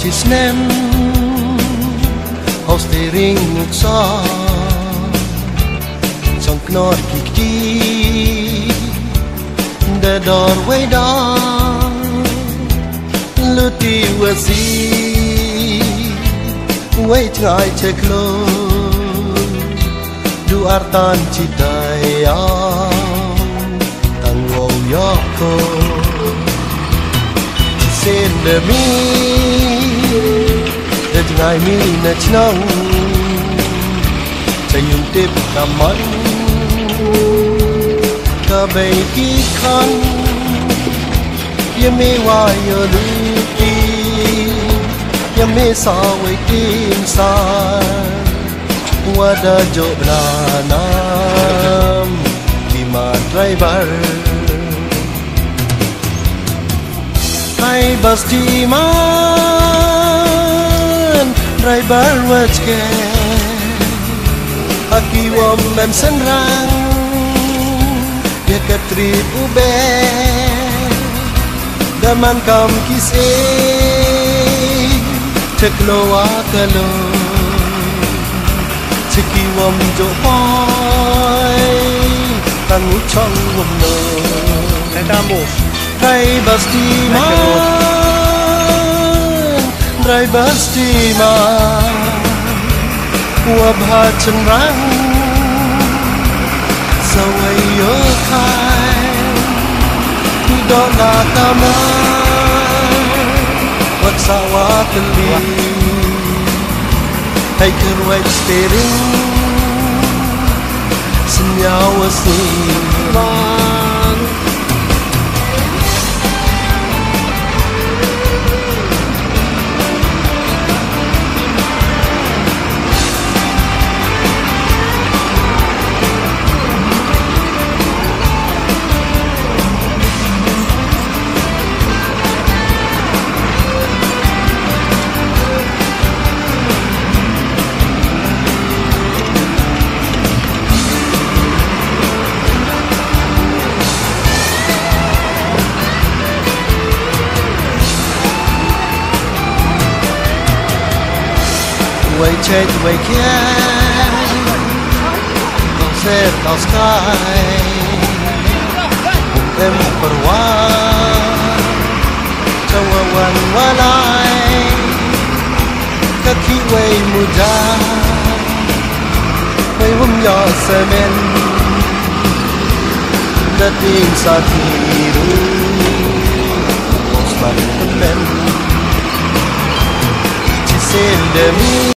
tisnem aus der ring uksa som knor kikti de dor weda luti wasi wait ngai cheklo du artan chitaya tango yoko sen de mi de ngai mi na chnong chayum tip kaman ka bay ki khan yame wa yo luti yame sa wai kim sa wada jobna nam bima driver hai basti man driver wachke aki wam mem senrang ya katrit ube daman kam kise tekloa kalo Chiki wam jo boy tangu chong wam no Nandamo Drai basti man Drai basti man Wab ha chen rang Sawai yo khai Tu do na kama Wak sawa teli Take a right steering Senyawa silang Way change way can Don't set no sky Em per one Chawa wan walai Kaki way muda Way hum yo semen Dating sa tiru Osman temen Chisin demi